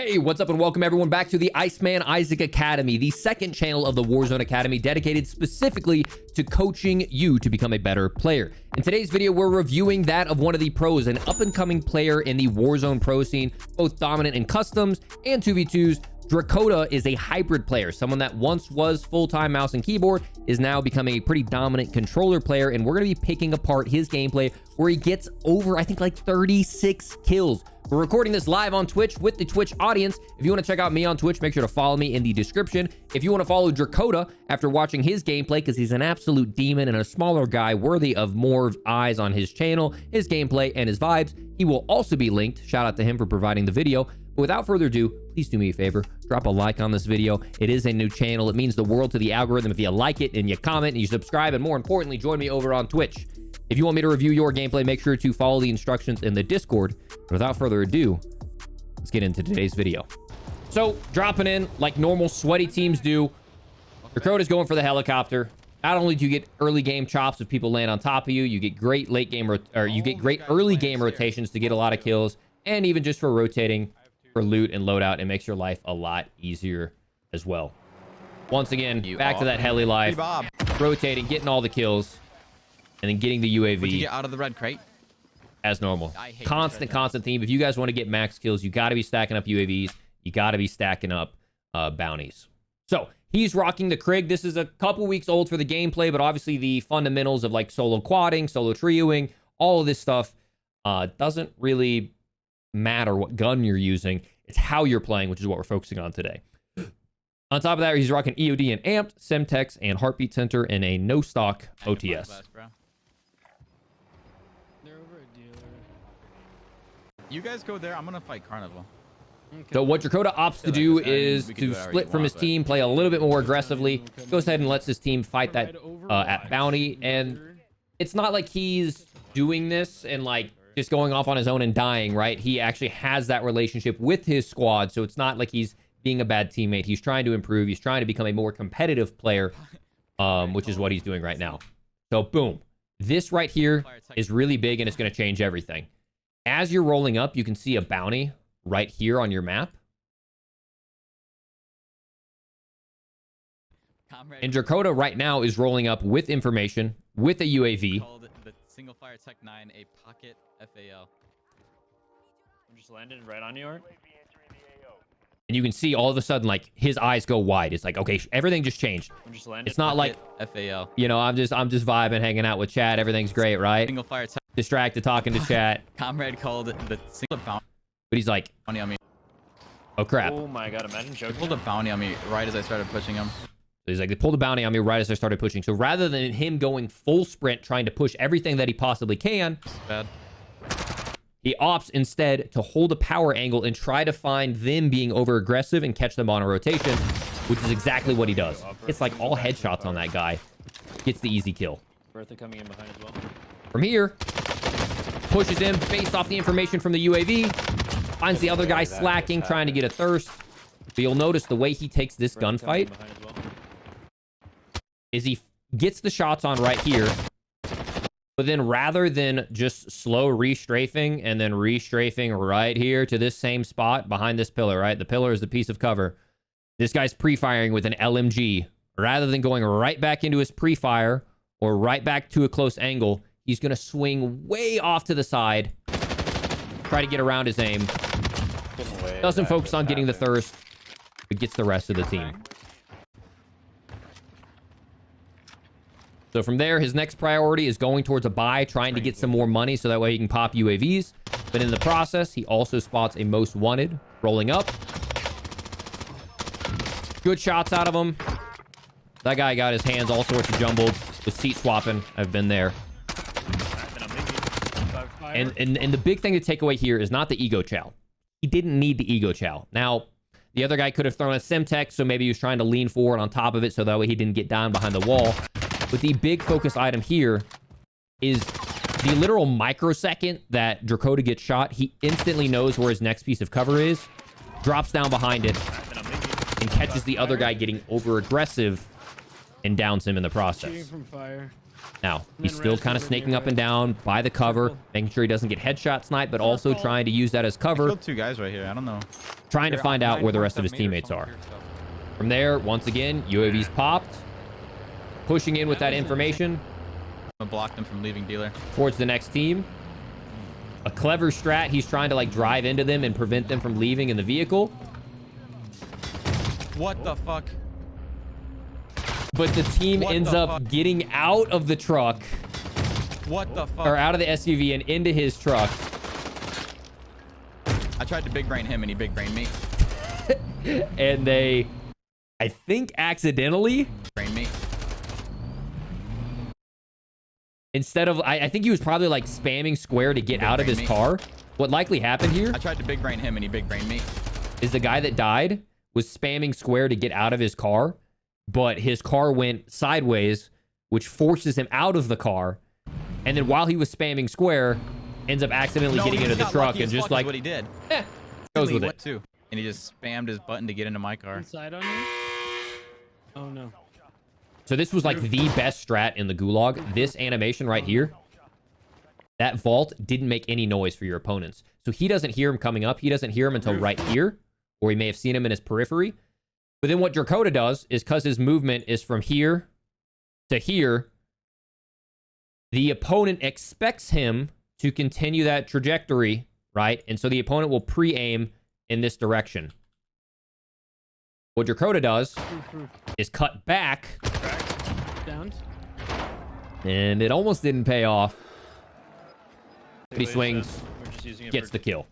Hey, what's up and welcome everyone back to the IceManIsaac Academy, the second channel of the Warzone Academy dedicated specifically to coaching you to become a better player. In today's video, we're reviewing that of one of the pros, an up-and-coming player in the Warzone pro scene, both dominant in customs and 2v2s. Drakota is a hybrid player, someone that once was full-time mouse and keyboard, is now becoming a pretty dominant controller player, and we're going to be picking apart his gameplay where he gets over, I think, like 36 kills. We're recording this live on Twitch with the Twitch audience. If you want to check out me on Twitch, make sure to follow me in the description. If you want to follow Drakota after watching his gameplay, because he's an absolute demon and a smaller guy worthy of more eyes on his channel, his gameplay, and his vibes, he will also be linked. Shout out to him for providing the video. But without further ado, please do me a favor, drop a like on this video. It is a new channel. It means the world to the algorithm if you like it and you comment and you subscribe, and more importantly, join me over on Twitch. If you want me to review your gameplay, make sure to follow the instructions in the Discord. But without further ado, let's get into today's video. So, dropping in like normal sweaty teams do. Dakota's going for the helicopter. Not only do you get early game chops if people land on top of you, you get great late game you get great early game rotations to get a lot of kills, and even just for rotating for loot and loadout, it makes your life a lot easier as well. Once again, back to that heli life, rotating, getting all the kills, and then getting the UAV. Would you get out of the red crate? As normal. Constant theme. If you guys want to get max kills, you got to be stacking up UAVs. You got to be stacking up bounties. So he's rocking the Krig. This is a couple weeks old for the gameplay, but obviously the fundamentals of like solo quadding, solo trioing, all of this stuff doesn't really matter what gun you're using. It's how you're playing, which is what we're focusing on today. On top of that, he's rocking EOD and Amped, Semtex, and Heartbeat Center in a no-stock OTS. You guys go there. I'm gonna fight Carnival. Okay. So what Drakota opts to do is to split from his team, play a little bit more aggressively, goes ahead and lets his team fight that at bounty. And it's not like he's doing this and like just going off on his own and dying, right? He actually has that relationship with his squad, so it's not like he's being a bad teammate. He's trying to improve. He's trying to become a more competitive player, which is what he's doing right now. So boom, this right here is really big, and it's going to change everything. As you're rolling up, you can see a bounty right here on your map. And Drakota right now is rolling up with information, with a UAV. Called the Single Fire Tech 9 a pocket FAL. Just landed right on you, Art. And you can see all of a sudden, like, his eyes go wide. It's like, okay, everything just changed. It's not like, FAL. you know, I'm just vibing, hanging out with chat. Everything's great, right? Single Fire Tech. Distracted, talking to chat. Comrade called the single bounty But he's like, on me. oh crap. Oh my god, imagine He choking. pulled a bounty on me right as I started pushing him. So he's like, they pulled a bounty on me right as I started pushing. So rather than him going full sprint, trying to push everything that he possibly can, Bad. he opts instead to hold a power angle and try to find them being over aggressive and catch them on a rotation, which is exactly what he does. It's like all headshots on that guy. Gets the easy kill. Bertha coming in behind as well. From here, pushes in based off the information from the UAV, finds the other guy slacking, trying to get a thirst. But you'll notice the way he takes this gunfight is he gets the shots on right here, but then rather than just slow re-strafing and then re-strafing right here to this same spot behind this pillar, right? The pillar is the piece of cover. This guy's pre-firing with an LMG. Rather than going right back into his pre-fire or right back to a close angle, he's going to swing way off to the side, try to get around his aim. Doesn't focus on getting the thirst, but gets the rest of the team. So from there, his next priority is going towards a buy, trying to get some more money so that way he can pop UAVs. But in the process, he also spots a most wanted rolling up. Good shots out of him. That guy got his hands all sorts of jumbled with seat swapping. I've been there. And the big thing to take away here is not the ego chow. He didn't need the ego chow. Now, the other guy could have thrown a Semtex, so maybe he was trying to lean forward on top of it so that way he didn't get down behind the wall. But the big focus item here is the literal microsecond that Drakota gets shot. He instantly knows where his next piece of cover is, drops down behind it, and catches the other guy getting over aggressive and downs him in the process. From fire. Now, he's still kind of snaking up and down by the cover, making sure he doesn't get headshot sniped, but also trying to use that as cover, Killed 2 guys right here. I don't know. trying to find out where the rest of his teammates are. From there, once again, UAV's popped, pushing in with that information I blocked him from leaving dealer. towards the next team. A clever strat. He's trying to like drive into them and prevent them from leaving in the vehicle. What the fuck? But the team What ends the up fuck? getting out of the truck, What the fuck? or out of the SUV and into his truck. I tried to big brain him and he big brained me. And they, I think accidentally, Brain me. instead of, I think he was probably like spamming square to get out of his car. What likely happened here I tried to big brain him and he big brained me. is the guy that died was spamming square to get out of his car, but his car went sideways, which forces him out of the car. And then while he was spamming square, ends up accidentally getting into the truck and just like, what he did. goes with it. Too. And he just spammed his button to get into my car. Inside on you? Oh no. So this was like the best strat in the gulag. This animation right here, that vault didn't make any noise for your opponents. So he doesn't hear him coming up. He doesn't hear him until right here, or he may have seen him in his periphery. But then what Dracoda does is, because his movement is from here to here, the opponent expects him to continue that trajectory, right? And so the opponent will pre-aim in this direction. What Dracoda does is cut back, Downed. and it almost didn't pay off. But he Wait, swings, we're just using it gets for- the kill.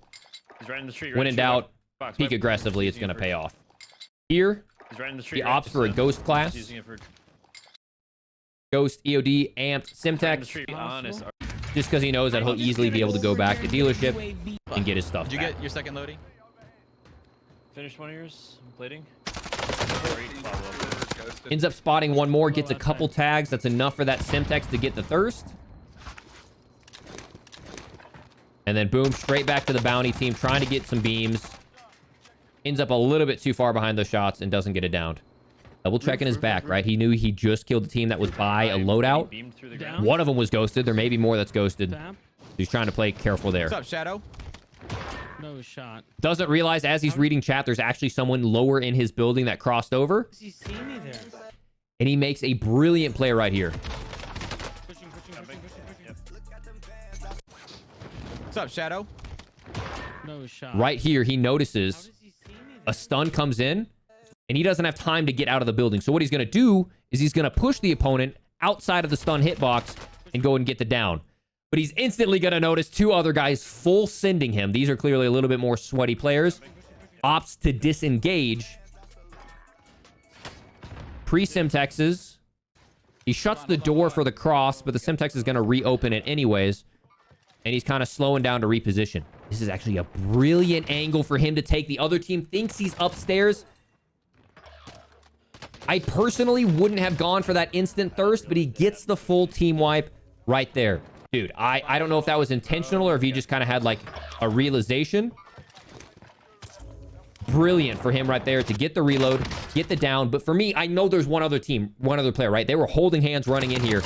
He's right in the street. When right in doubt, box, peek right- aggressively, it's using going it to for- pay off. Here, He's right in the street. he right opts just for a now. ghost Just class. using it for- Ghost, EOD, amped, right in the Simtex, street, be honest. just because he knows that he'll easily be able to go back to dealership and get his stuff Did you back. get your second loading? Finished one of yours? I'm plating. Ends up spotting one more, gets a couple tags. That's enough for that Simtex to get the thirst. And then boom, straight back to the bounty team, trying to get some beams. Ends up a little bit too far behind those shots and doesn't get it downed. Double checking his back, right? He knew he just killed the team that was by a loadout. Beamed through the Down. ground. One of them was ghosted. There may be more that's ghosted. Tap. He's trying to play careful there. What's up, Shadow? No shot. Doesn't realize as he's reading chat, there's actually someone lower in his building that crossed over. Does he see me there? And he makes a brilliant play right here. Pushing. What's up, Shadow? No shot. Right here, he How notices does he see me there? a stun comes in, and he doesn't have time to get out of the building. So what he's going to do is he's going to push the opponent outside of the stun hitbox and go and get the down. But he's instantly going to notice 2 other guys full sending him. These are clearly a little bit more sweaty players. Opts to disengage. Pre-Simtexes. He shuts the door for the cross, but the Simtex is going to reopen it anyways. And he's kind of slowing down to reposition. This is actually a brilliant angle for him to take. The other team thinks he's upstairs. I personally wouldn't have gone for that instant thirst, but he gets the full team wipe right there. Dude, I don't know if that was intentional or if he just kind of had like a realization. Brilliant for him right there to get the reload, get the down. But for me, I know there's one other team, one other player, right? They were holding hands running in here.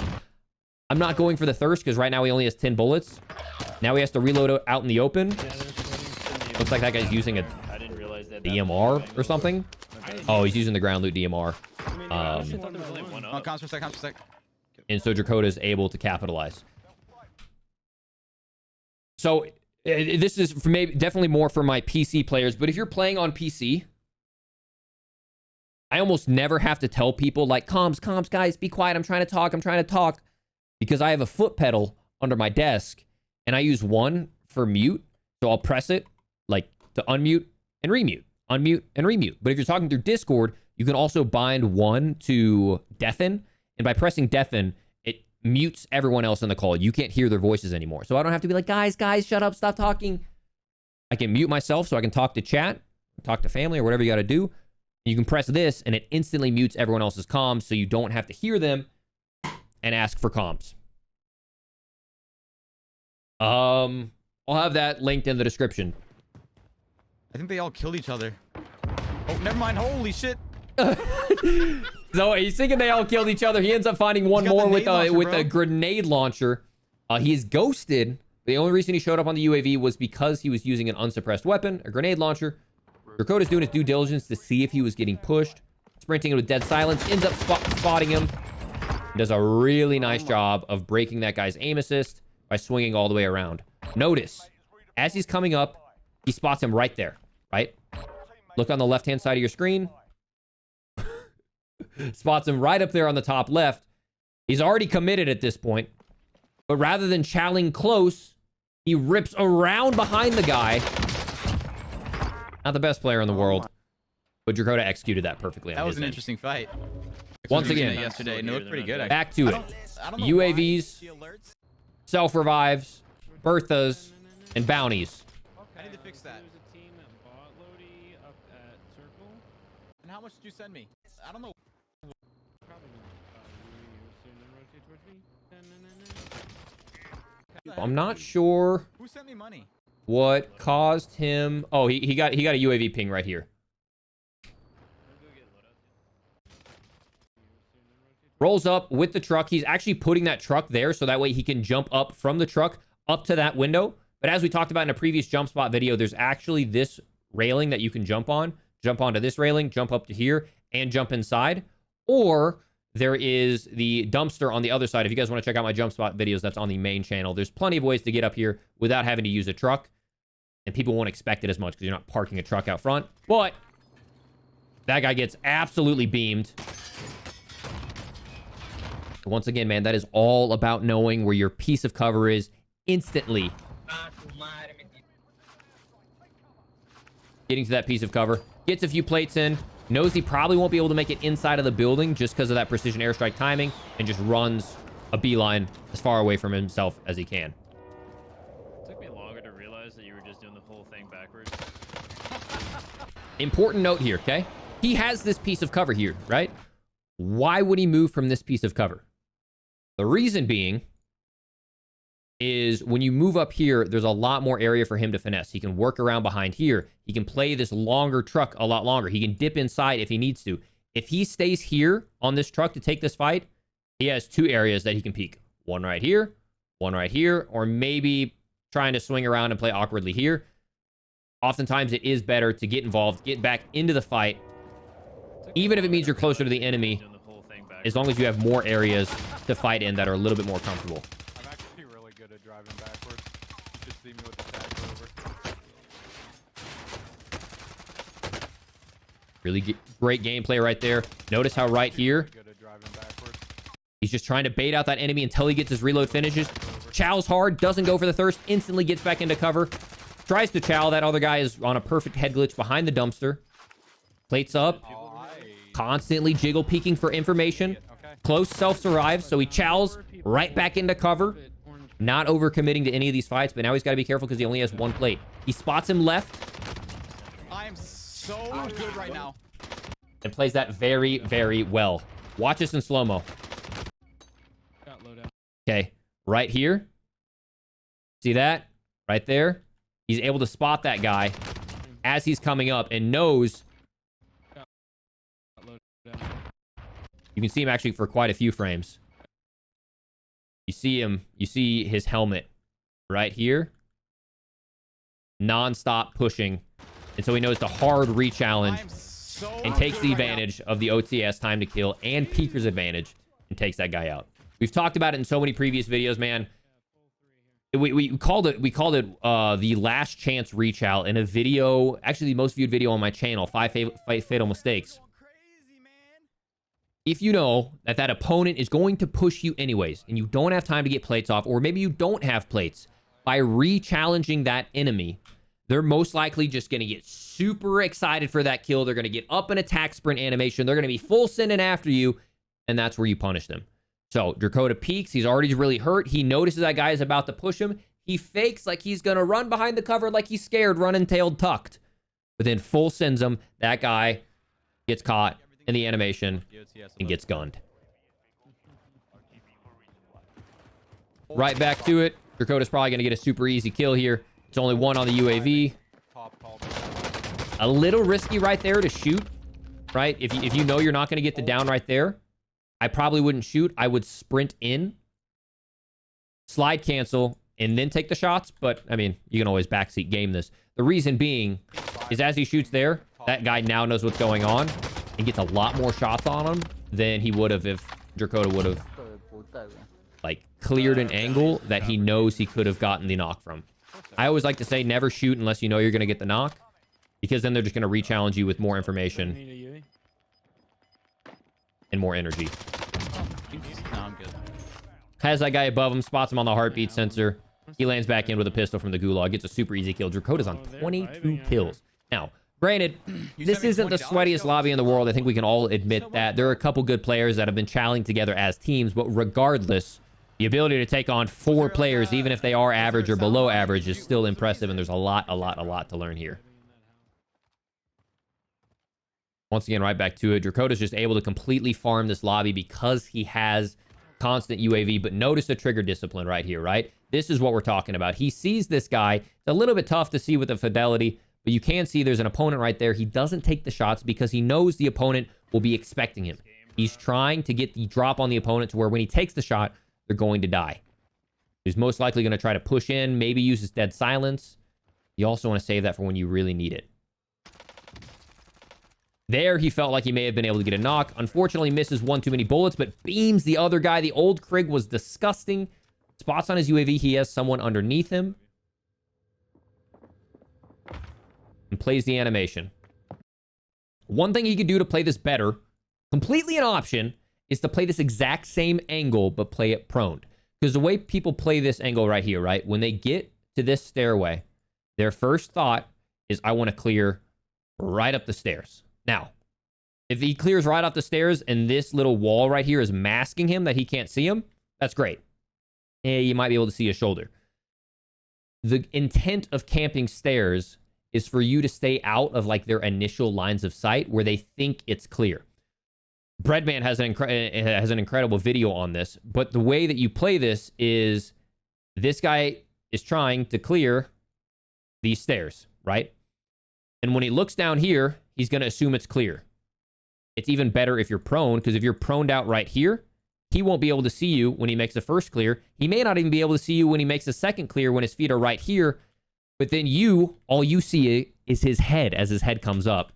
I'm not going for the thirst because right now he only has 10 bullets. Now he has to reload out in the open. Looks like that guy's using a I didn't realize that. DMR or something. Oh, he's using the ground loot DMR. I thought there was only one Oh, up. comms for sec, comms for sec. And so Dracoda is able to capitalize. So this is for maybe definitely more for my PC players, but if you're playing on PC, I almost never have to tell people like, comms, guys, be quiet. I'm trying to talk, because I have a foot pedal under my desk and I use one for mute. So I'll press it like to unmute and remute, unmute and remute. But if you're talking through Discord, you can also bind one to deafen. And by pressing deafen, it mutes everyone else in the call. You can't hear their voices anymore. So I don't have to be like, guys, shut up, stop talking. I can mute myself so I can talk to chat, talk to family or whatever you got to do. You can press this and it instantly mutes everyone else's comms so you don't have to hear them and ask for comms. I'll have that linked in the description. I think they all killed each other. Oh, never mind. Holy shit. The So he's thinking they all killed each other. He ends up finding one He's got the more with nade launcher, with bro. a grenade launcher. He is ghosted. The only reason he showed up on the UAV was because he was using an unsuppressed weapon, a grenade launcher. Dracoda's doing his due diligence to see if he was getting pushed. Sprinting with dead silence, ends up spotting him. Does a really nice job of breaking that guy's aim assist by swinging all the way around. Notice, as he's coming up, he spots him right there, right? Look on the left-hand side of your screen. Spots him right up there on the top left. He's already committed at this point. But rather than chowing close, he rips around behind the guy. Not the best player in the world. But Dracoda executed that perfectly. That was an interesting fight. Once again, yesterday, and it looked pretty good. Actually. Back to it. I don't know UAVs, why the alerts. self-revives, Berthas, and bounties. I need to fix that. There's a team that bought Lodi up at Circle. And how much did you send me? I don't know. Probably not. You soon then rotate towards me. I'm not sure Who sent me money? what caused him. Oh, he got a UAV ping right here. Rolls up with the truck. He's actually putting that truck there so that way he can jump up from the truck up to that window. But as we talked about in a previous jump spot video, there's actually this railing that you can jump on. Jump onto this railing, jump up to here, and jump inside. Or there is the dumpster on the other side. If you guys want to check out my jump spot videos, that's on the main channel. There's plenty of ways to get up here without having to use a truck. And people won't expect it as much because you're not parking a truck out front. But that guy gets absolutely beamed. Once again, man, that is all about knowing where your piece of cover is instantly. Getting to that piece of cover. Gets a few plates in. Knows he probably won't be able to make it inside of the building just because of that precision airstrike timing. And just runs a beeline as far away from himself as he can. It took me longer to realize that you were just doing the whole thing backwards. Important note here, okay? He has this piece of cover here, right? Why would he move from this piece of cover? The reason being is when you move up here, there's a lot more area for him to finesse. He can work around behind here. He can play this longer truck a lot longer. He can dip inside if he needs to. If he stays here on this truck to take this fight, he has two areas that he can peek. One right here, or maybe trying to swing around and play awkwardly here. Oftentimes, it is better to get involved, get back into the fight, even if it means you're closer to the enemy, as long as you have more areas to fight in that are a little bit more comfortable. I'm actually really good at driving backwards. You just see me with the tag over. Really great gameplay right there. Notice how right here, Good at driving backwards. he's just trying to bait out that enemy until he gets his reload finishes. Chows hard, doesn't go for the thirst, instantly gets back into cover. Tries to chow. That other guy is on a perfect head glitch behind the dumpster. Plates up. Constantly jiggle peeking for information. Close self-survives, so he chows right back into cover. Not overcommitting to any of these fights, but now he's got to be careful because he only has one plate. He spots him left I am so good right now. and plays that very, very well. Watch this in slow-mo. Got low down. Okay, right here. See that? Right there. He's able to spot that guy as he's coming up and knows. Got low down. You can see him actually for quite a few frames. You see him. You see his helmet right here. Non-stop pushing. And so he knows the hard re-challenge and takes the advantage of the OTS time to kill and Peeker's advantage and takes that guy out. We've talked about it in so many previous videos, man. We called it the last chance reach-out in a video, actually the most viewed video on my channel, 5 fatal mistakes. If you know that that opponent is going to push you anyways, and you don't have time to get plates off, or maybe you don't have plates, by re-challenging that enemy, they're most likely just going to get super excited for that kill. They're going to get up an attack sprint animation. They're going to be full sending after you, and that's where you punish them. So Dracoda peeks. He's already really hurt. He notices that guy is about to push him. He fakes like he's going to run behind the cover like he's scared, running tailed tucked. But then full sends him. That guy gets caught in the animation and gets gunned. Right back to it. Dracoda's probably going to get a super easy kill here. It's only one on the UAV. A little risky right there to shoot right? If you know you're not going to get the down right there, I probably wouldn't shoot. I would sprint in, slide cancel, and then take the shots. But, I mean, you can always backseat game this. The reason being is as he shoots there, that guy now knows what's going on and gets a lot more shots on him than he would have if Drakota would have, like, cleared an angle that he knows he could have gotten the knock from. I always like to say never shoot unless you know you're going to get the knock, because then they're just going to re-challenge you with more information Need a UAV? and more energy. No, I'm good. Has that guy above him, spots him on the heartbeat sensor. He lands back in with a pistol from the gulag, gets a super easy kill. Drakota's on 22 kills. Now, granted, this isn't the sweatiest lobby in the world. I think we can all admit that. There are a couple good players that have been challing together as teams, but regardless, the ability to take on 4 players, even if they are average or below average, is still impressive, and there's a lot to learn here. Once again, right back to it. Drakota's just able to completely farm this lobby because he has constant UAV, but notice the trigger discipline right here, right? This is what we're talking about. He sees this guy. It's a little bit tough to see with the fidelity, but you can see there's an opponent right there. He doesn't take the shots because he knows the opponent will be expecting him. He's trying to get the drop on the opponent to where when he takes the shot, they're going to die. He's most likely going to try to push in, maybe use his dead silence. You also want to save that for when you really need it. There, he felt like he may have been able to get a knock. Unfortunately, misses one too many bullets, but beams the other guy. The old Krig was disgusting. Spots on his UAV. He has someone underneath him. And plays the animation. One thing he could do to play this better, completely an option, is to play this exact same angle, but play it prone. Because the way people play this angle right here, right? When they get to this stairway, their first thought is, I want to clear right up the stairs. Now, if he clears right off the stairs and this little wall right here is masking him that he can't see him, that's great. You might be able to see his shoulder. The intent of camping stairs is for you to stay out of like their initial lines of sight where they think it's clear. Breadman has an incredible video on this, but the way that you play this is this guy is trying to clear these stairs, right? And when he looks down here, he's going to assume it's clear. It's even better if you're prone, because if you're proned out right here, he won't be able to see you when he makes the first clear. He may not even be able to see you when he makes the second clear when his feet are right here. But then all you see is his head as his head comes up.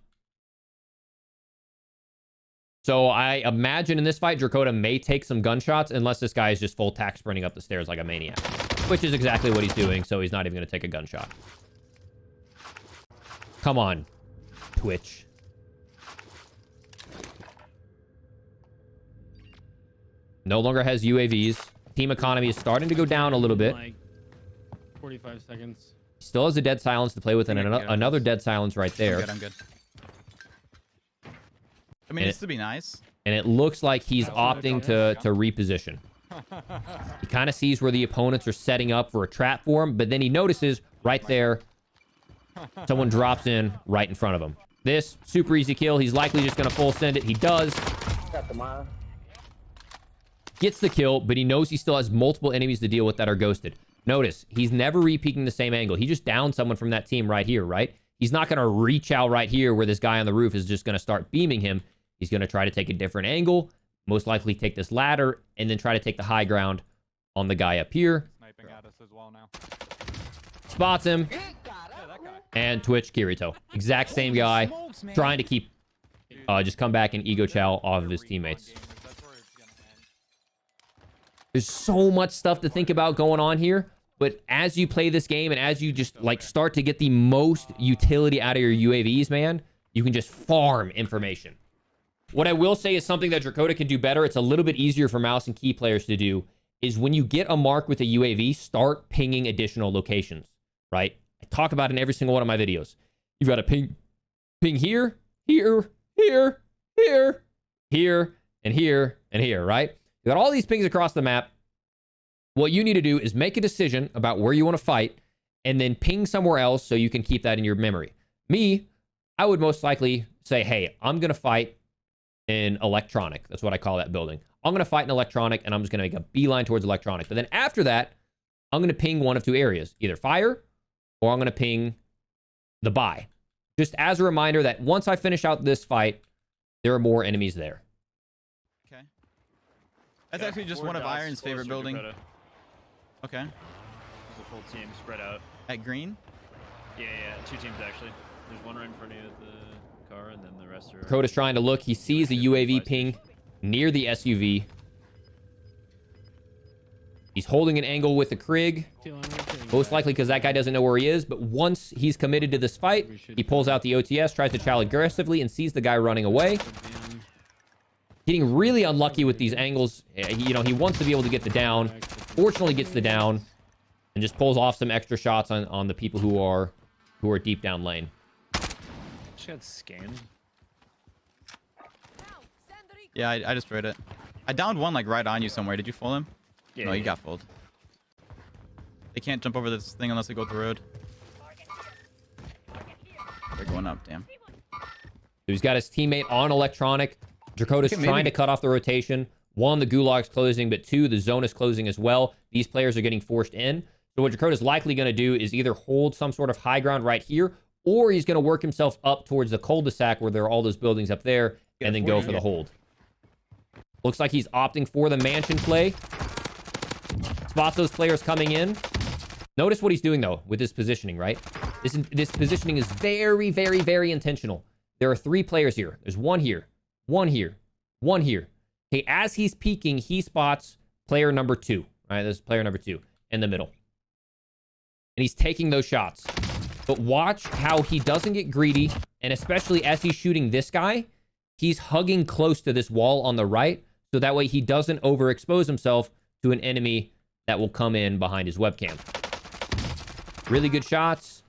So I imagine in this fight, Drakota may take some gunshots unless this guy is just full tack sprinting up the stairs like a maniac, which is exactly what he's doing. So he's not even going to take a gunshot. Come on, Twitch. No longer has UAVs. Team economy is starting to go down a little bit. Like 45 seconds. Still has a dead silence to play with, and another dead silence right there. I'm good. I mean, it's to be nice. And it looks like he's opting to reposition. He kind of sees where the opponents are setting up for a trap for him, but then he notices right there, someone drops in right in front of him. This, super easy kill. He's likely just going to full send it. He does. Gets the kill, but he knows he still has multiple enemies to deal with that are ghosted. Notice, he's never re-peeking the same angle. He just downed someone from that team right here, right? He's not going to reach out right here where this guy on the roof is just going to start beaming him. He's going to try to take a different angle, most likely take this ladder, and then try to take the high ground on the guy up here. Sniping at us as well now. Spots him. And Twitch Kirito. Exact same guy. Trying to keep, just come back and ego chow off of his teammates. There's so much stuff to think about going on here, but as you play this game and as you just like start to get the most utility out of your UAVs, man, you can just farm information. What I will say is something that Drakota can do better. It's a little bit easier for mouse and key players to do, is when you get a mark with a UAV, start pinging additional locations, right? I talk about it in every single one of my videos. You've got to ping here, here, here, here, here, and here, and here, right? You got all these pings across the map. What you need to do is make a decision about where you want to fight and then ping somewhere else so you can keep that in your memory. Me, I would most likely say, hey, I'm going to fight in electronic. That's what I call that building. I'm going to fight in electronic and I'm just going to make a beeline towards electronic. But then after that, I'm going to ping one of two areas, either fire or I'm going to ping the buy. Just as a reminder that once I finish out this fight, there are more enemies there. Okay. That's Yeah, actually just 4 one of dots Iron's favorite closer to building. Dakota. Okay. There's a full team spread out. At green? Yeah, 2 teams actually. There's one right in front of you at the car, and then the rest are... Dakota's trying to look. He sees a UAV ping near the SUV. He's holding an angle with the Krig. Most likely because that guy doesn't know where he is. But once he's committed to this fight, he pulls out the OTS, tries to chow aggressively, and sees the guy running away. Getting really unlucky with these angles. You know, he wants to be able to get the down. Fortunately gets the down. And just pulls off some extra shots on the people who are deep down lane. Just got scanned. Yeah, I destroyed it. I downed one like right on you somewhere. Did you fool him? Yeah, No, you got fooled. They can't jump over this thing unless they go up the road. They're going up, damn. He's got his teammate on electronic. Dakota's trying to cut off the rotation. 1, the Gulag's closing, but 2, the zone is closing as well. These players are getting forced in. So what Dakota's likely going to do is either hold some sort of high ground right here, or he's going to work himself up towards the cul-de-sac where there are all those buildings up there, and then go for the hold. Looks like he's opting for the mansion play. Spots those players coming in. Notice what he's doing, though, with his positioning, right? This positioning is very, very, very intentional. There are 3 players here. There's 1 here, 1 here, 1 here. Okay, as he's peeking, he spots player number 2. All right, there's player number 2 in the middle. And he's taking those shots. But watch how he doesn't get greedy, and especially as he's shooting this guy, he's hugging close to this wall on the right, so that way he doesn't overexpose himself to an enemy that will come in behind his webcam. Really good shots.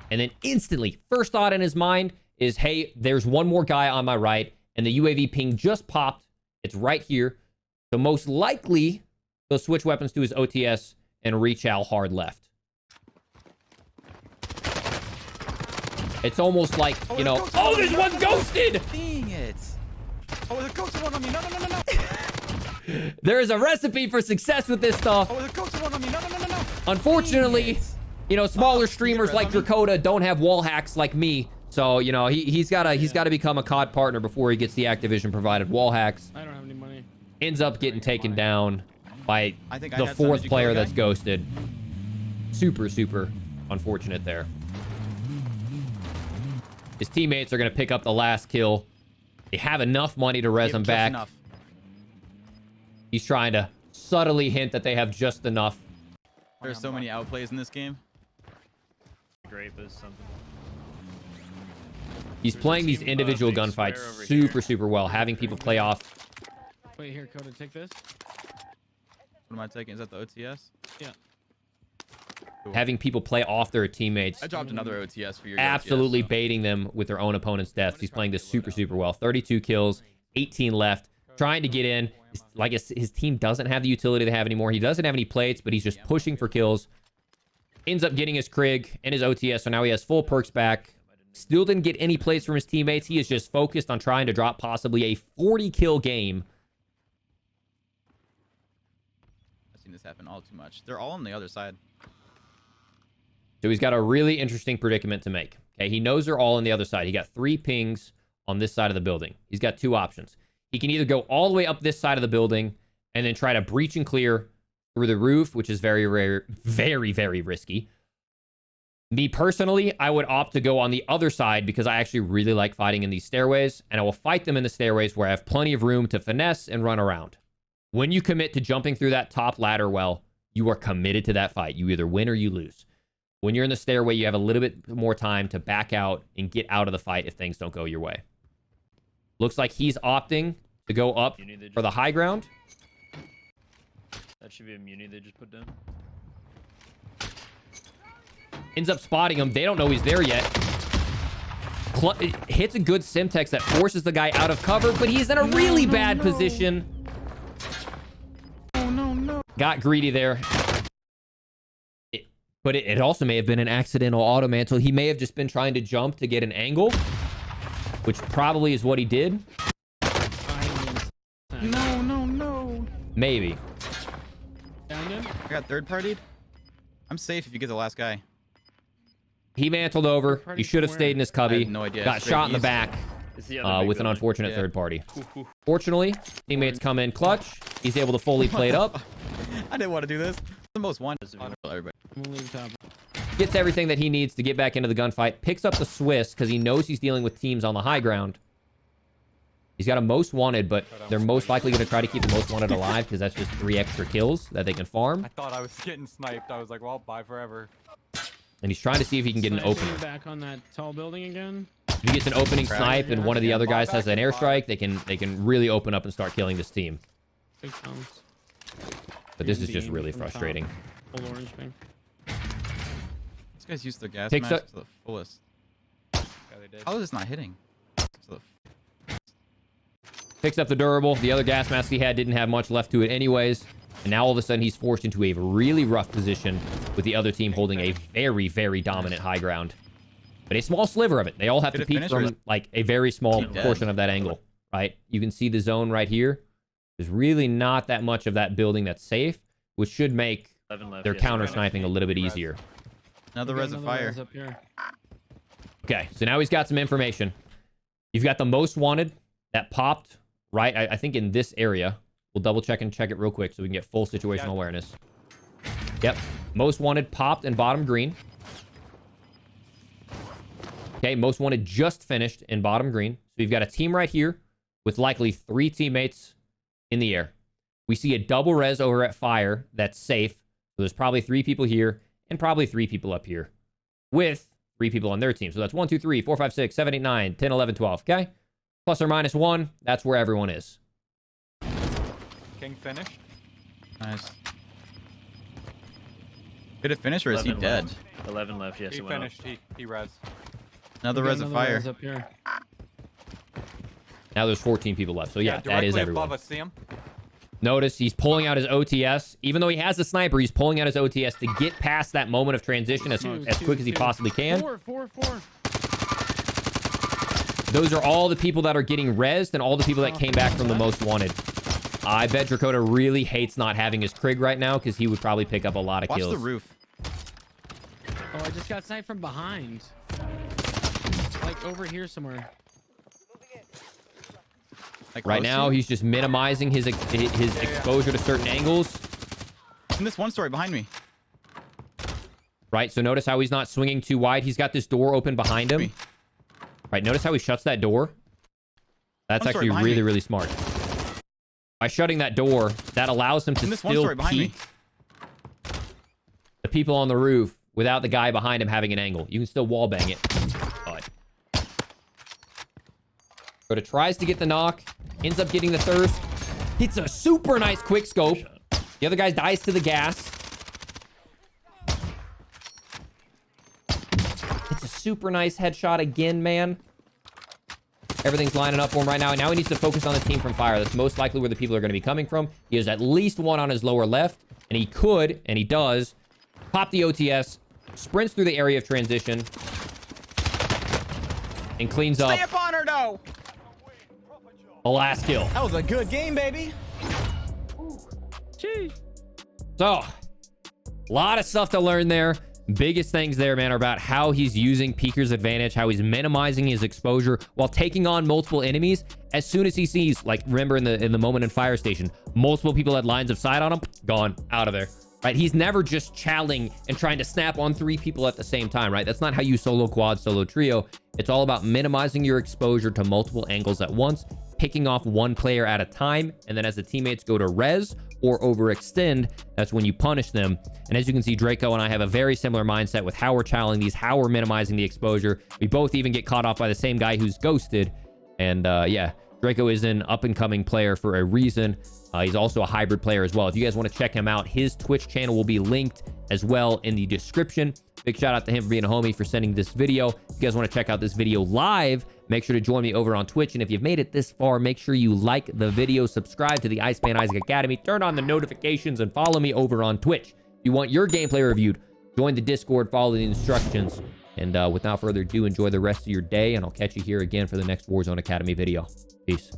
And then instantly, first thought in his mind is, hey, there's one more guy on my right, and the UAV ping just popped. It's right here. So most likely, he'll switch weapons to his OTS and reach out hard left. It's almost like, you know... Oh, there's one ghosted! Dang it. Oh, there's a ghosted one on me. No, no, no, no, no. There is a recipe for success with this stuff. Oh, there's a ghosted one on me. No, no, no, no, no. Unfortunately, you know, smaller streamers like Dakota don't have wall hacks like me. So, you know, he's got to become a COD partner before he gets the Activision provided wall hacks. I don't have any money. Ends up getting taken down by the had some. 4th Did you player kill a that's guy? ghosted. Super, super unfortunate there. His teammates are going to pick up the last kill. They have enough money to res him back. Enough. He's trying to subtly hint that they have just enough. There's so many outplays in this game. Grape is something. He's There's a playing these team, individual big square gunfights over super, here. super well, having people play off. Wait, here, Coda, take this. What am I taking? Is that the OTS? Yeah. Cool. Having people play off their teammates. I dropped another OTS for your Absolutely OTS, so. baiting them with their own opponent's deaths. He's playing this super, super well. 32 kills, 18 left. Trying to get in. Like his team doesn't have the utility they have anymore. He doesn't have any plates, but he's just pushing for kills. Ends up getting his Krig and his OTS, so now he has full perks back. Still didn't get any plates from his teammates. He is just focused on trying to drop possibly a 40-kill game. I've seen this happen all too much. They're all on the other side. So he's got a really interesting predicament to make. Okay, he knows they're all on the other side. He got 3 pings on this side of the building. He's got 2 options. He can either go all the way up this side of the building and then try to breach and clear through the roof, which is very, very, very, very risky. Me personally, I would opt to go on the other side because I actually really like fighting in these stairways, and I will fight them in the stairways where I have plenty of room to finesse and run around. When you commit to jumping through that top ladder well, you are committed to that fight. You either win or you lose. When you're in the stairway, you have a little bit more time to back out and get out of the fight if things don't go your way. Looks like he's opting to go up for the high ground. That should be a muni they just put down. Ends up spotting him. They don't know he's there yet. Hits a good Simtex that forces the guy out of cover, but he's in a really bad position. Got greedy there. But it also may have been an accidental auto mantle. He may have just been trying to jump to get an angle, which probably is what he did. No. Maybe. Down in? I got third partied. I'm safe if you get the last guy. He mantled over. He should have stayed in his I cubby. have no idea. Got Straight shot in the east. back. It's the other big with an building. unfortunate third party. Fortunately, teammates come in clutch. He's able to fully play it up. I didn't want to do this. The most one. Everybody. I'm gonna leave top. Gets everything that he needs to get back into the gunfight. Picks up the Swiss because he knows he's dealing with teams on the high ground. He's got a most wanted, but they're most likely going to try to keep the most wanted alive because that's just 3 extra kills that they can farm. I thought I was getting sniped. I was like, well, bye forever. And he's trying to see if he can get an Sniping opener. back on that tall building again. If he gets an opening snipe and one of the other guys has an airstrike, they can really open up and start killing this team. Big bounce. But this is just Beam really from top. frustrating. Full orange ping. These guys used their gas Takes mask up- to the fullest. Yeah, they did. How is this not hitting? To the Picks up the durable. The other gas mask he had didn't have much left to it anyways. And now all of a sudden he's forced into a really rough position with the other team holding a very, very dominant high ground. But a small sliver of it. They all have Did to it peek finish or is from like a very small Dead. portion of that angle, right? You can see the zone right here. There's really not that much of that building that's safe, which should make 11 left. their yes, counter right. sniping a little bit easier. another res of fire. Up here. Okay, so now he's got some information. You've got the most wanted that popped, right? I think in this area. We'll double check and check it real quick so we can get full situational awareness. Yep. Most wanted popped in bottom green. Okay, most wanted just finished in bottom green. So you've got a team right here with likely 3 teammates in the air. We see a double res over at fire that's safe. So there's probably 3 people here and probably 3 people up here with 3 people on their team. So that's 1, 2, 3, 4, 5, 6, 7, 8, 9, 10, 11, 12. Okay? Plus or minus 1. That's where everyone is. King finished. Nice. Did it finish or is he 11 dead? left. 11 left. Yes, He it went up. finished. He res. Another res of Another fire. res up here. Now there's 14 people left. So yeah, that is directly everyone. above us. See him? Notice he's pulling out his OTS. Even though he has a sniper, he's pulling out his OTS to get past that moment of transition as quick as he possibly can. 4. Those are all the people that are getting rezzed and all the people that came back from the most wanted. I bet Drakota really hates not having his Krig right now because he would probably pick up a lot of Watch kills. the roof. Oh, I just got sniped from behind. Like over here somewhere. Like Right close now, to you? he's just minimizing his exposure to certain angles. in this one story behind me. Right, so notice how he's not swinging too wide. He's got this door open behind him. Right, notice how he shuts that door. That's One story actually behind really, me. really smart. By shutting that door, that allows him to In this one still story behind me. peek the people on the roof without the guy behind him having an angle. You can still wallbang it. But Dakota tries to get the knock, ends up getting the thirst. Hits a super nice quick scope. The other guy dies to the gas. It's a super nice headshot again, man. Everything's lining up for him right now. And now he needs to focus on the team from fire. That's most likely where the people are going to be coming from. He has at least one on his lower left. And he could, and he does, pop the OTS, sprints through the area of transition, and cleans up Stay up on her, though. the last kill. That was a good game, baby. So, a lot of stuff to learn there. Biggest things there, man, are about how he's using Peeker's advantage, how he's minimizing his exposure while taking on multiple enemies. As soon as he sees, like, remember in the moment in Fire Station, multiple people had lines of sight on him, gone, out of there. Right? He's never just challing and trying to snap on 3 people at the same time, right? That's not how you solo quad, solo trio. It's all about minimizing your exposure to multiple angles at once, picking off one player at a time, and then as the teammates go to res or overextend, that's when you punish them. And as you can see, Draco and I have a very similar mindset with how we're channeling these, how we're minimizing the exposure. We both even get caught off by the same guy who's ghosted. And yeah, Draco is an up-and-coming player for a reason. He's also a hybrid player as well. If you guys want to check him out, his Twitch channel will be linked as well in the description. Big shout out to him for being a homie, for sending this video. If you guys want to check out this video live, make sure to join me over on Twitch. And if you've made it this far, make sure you like the video, subscribe to the IceManIsaac Academy, turn on the notifications, and follow me over on Twitch. If you want your gameplay reviewed, join the Discord, follow the instructions. And without further ado, enjoy the rest of your day, and I'll catch you here again for the next Warzone Academy video. Peace.